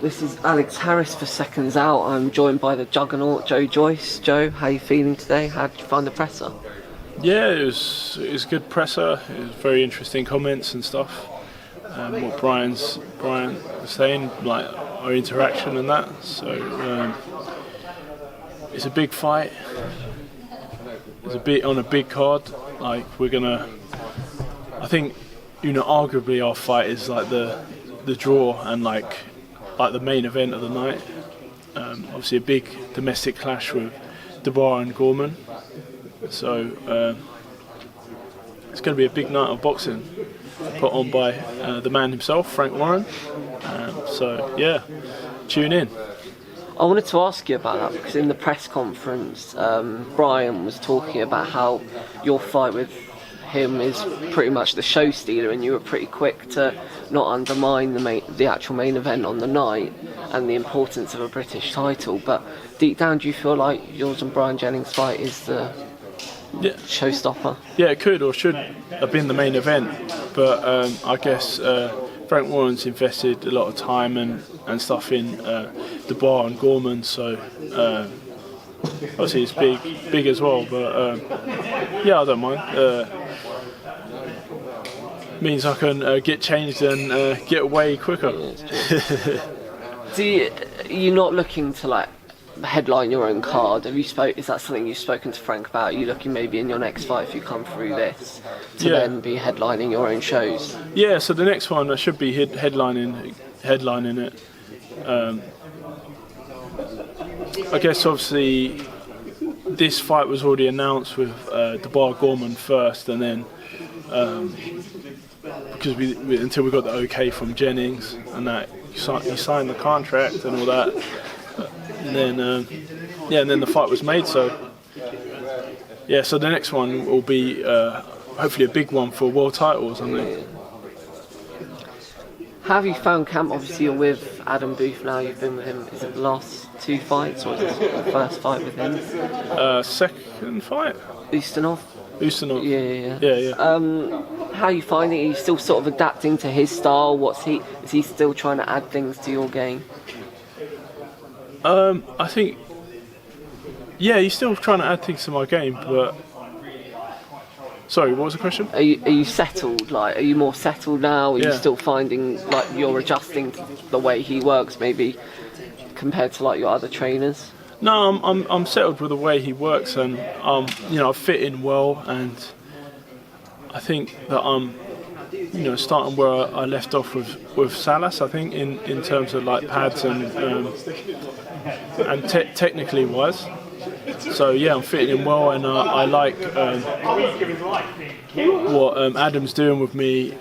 This is Alex Harris for Seconds Out. I'm joined by the juggernaut Joyce. Joe, how are you feeling today? How did you find the presser? Yeah, it was good presser. It was very interesting comments and stuff. What Bryant was saying, like our interaction and that. So it's a big fight. It's a bit on a big card. Like I think, arguably our fight is like the draw and like the main event of the night. Obviously a big domestic clash with Dubois and Gorman. So it's going to be a big night of boxing put on by the man himself, Frank Warren. So yeah, tune in. I wanted to ask you about that because in the press conference, Brian was talking about how your fight with him is pretty much the show stealer, and you were pretty quick to not undermine the actual main event on the night and the importance of a British title. But deep down, do you feel like yours and Bryant Jennings' fight is the showstopper? Yeah, it could or should have been the main event, but I guess Frank Warren's invested a lot of time and stuff in Dubois and Gorman, so obviously it's big as well. But yeah, I don't mind. Means I can get changed and get away quicker. You're not looking to like headline your own card? Is that something you've spoken to Frank about? Are you looking maybe in your next fight, if you come through this, to then be headlining your own shows? Yeah, so the next one I should be headlining it. I guess obviously this fight was already announced with Dubois Gorman first, and then because we until we got the okay from Jennings and that he signed the contract and all that, and then and then the fight was made. So yeah, so the next one will be hopefully a big one for world titles, I think. How have you found camp? Obviously you're with Adam Booth now, you've been with him, is it the last 2 fights or is it the first fight with him? Second fight? Ustinov? Yeah. How are you finding it? Are you still sort of adapting to his style? Is he still trying to add things to your game? I think, yeah, he's still trying to add things to my game, but sorry, what was the question? Are you settled? Like, are you more settled now? Are you still finding like you're adjusting to the way he works, maybe compared to like your other trainers? No, I'm settled with the way he works, and I fit in well, and I think that I'm starting where I left off with Salas. I think in terms of like pads and technically wise. So yeah, I'm fitting in well, and I like what Adam's doing with me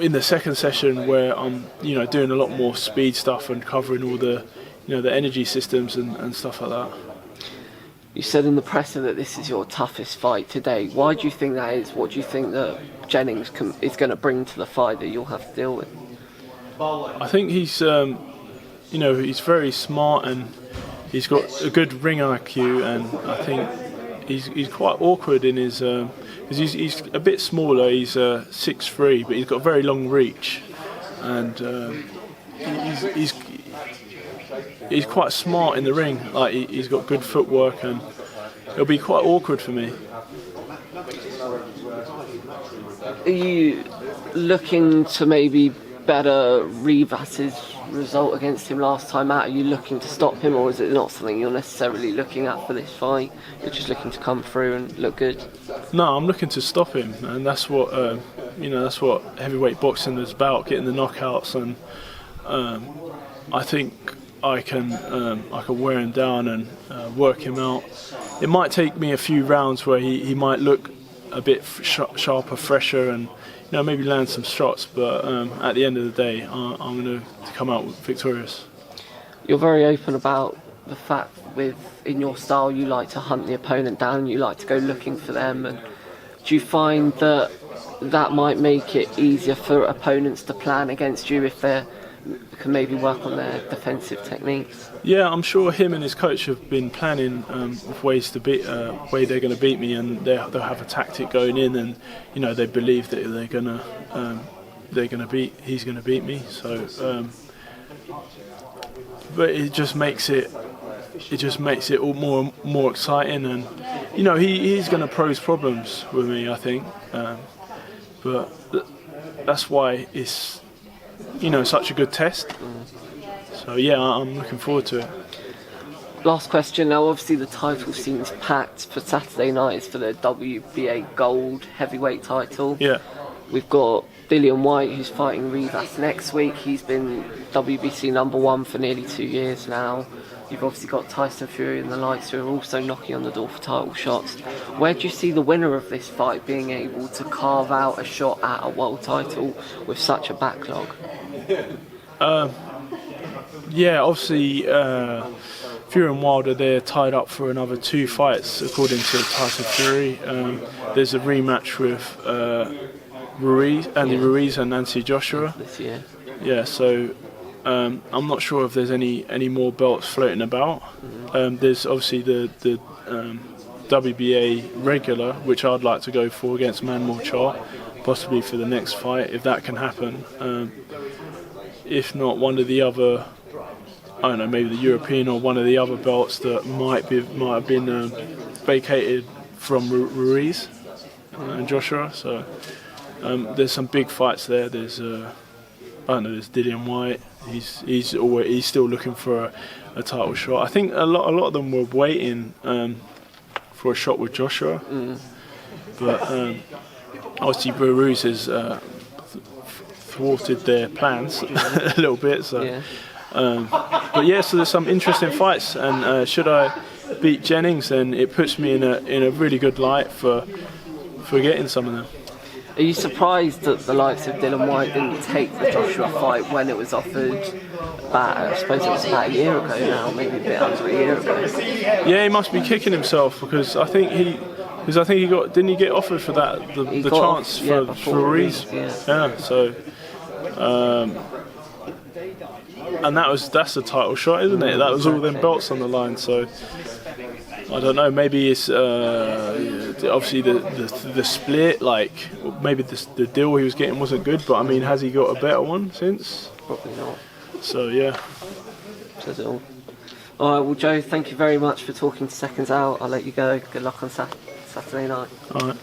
in the second session, where I'm doing a lot more speed stuff and covering all the the energy systems and stuff like that. You said in the presser that this is your toughest fight today. Why do you think that is? What do you think that Jennings is going to bring to the fight that you'll have to deal with? I think he's he's very smart, and he's got a good ring IQ, and I think he's quite awkward in his because he's a bit smaller. He's 6'3", but he's got a very long reach, and he's quite smart in the ring. Like he's got good footwork, and it'll be quite awkward for me. Are you looking to maybe better Rivas's result against him last time out? Are you looking to stop him, or is it not something you're necessarily looking at for this fight? You're just looking to come through and look good? No, I'm looking to stop him, and that's what that's what heavyweight boxing is about, getting the knockouts, and I think I can wear him down and work him out. It might take me a few rounds where he might look a bit sharper, fresher, and maybe land some shots, but at the end of the day, I'm going to come out victorious. You're very open about the fact in your style you like to hunt the opponent down, you like to go looking for them, and do you find that might make it easier for opponents to plan against you if they can maybe work on their defensive techniques? Yeah, I'm sure him and his coach have been planning ways to beat, way they're going to beat me, and they'll have a tactic going in, and they believe that they're going to he's gonna beat me. So, but it just makes it all more exciting, and he's gonna pose problems with me, I think. But that's why it's such a good test. So yeah, I'm looking forward to it. Last question now. Obviously, the title seems packed for Saturday night for the WBA Gold Heavyweight title. Yeah. We've got Dillian Whyte, who's fighting Rivas next week. He's been WBC #1 for nearly 2 years now. You've obviously got Tyson Fury and the likes who are also knocking on the door for title shots. Where do you see the winner of this fight being able to carve out a shot at a world title with such a backlog? Yeah, obviously Fury and Wilder, they're tied up for another 2 fights according to Tyson Fury. There's a rematch with Andy Ruiz and Nancy Joshua This year. Yeah, so I'm not sure if there's any more belts floating about. There's obviously the WBA regular, which I'd like to go for against Manmore Chart, possibly for the next fight if that can happen. If not, one of the other, I don't know, maybe the European or one of the other belts that might have been vacated from Ruiz and Joshua. So there's some big fights there. There's there's Dillian Whyte. He's still looking for a title shot. I think a lot of them were waiting for a shot with Joshua, but obviously Ruiz has thwarted their plans a little bit. So. Yeah. But yeah, so there's some interesting fights, and should I beat Jennings, then it puts me in a really good light for getting some of them. Are you surprised that the likes of Dillian Whyte didn't take the Joshua fight when it was offered I suppose it was about a year ago now, maybe a bit under a year ago? Yeah, he must be kicking himself because I think he didn't he get offered for that the chance for Ruiz? Yeah, so. And that's a title shot, isn't it? That was all them belts on the line. So I don't know. Maybe it's obviously the split. Like maybe the deal he was getting wasn't good. But I mean, has he got a better one since? Probably not. So yeah. Says it all. All right. Well, Joe, thank you very much for talking to Seconds Out. I'll let you go. Good luck on Saturday night. All right.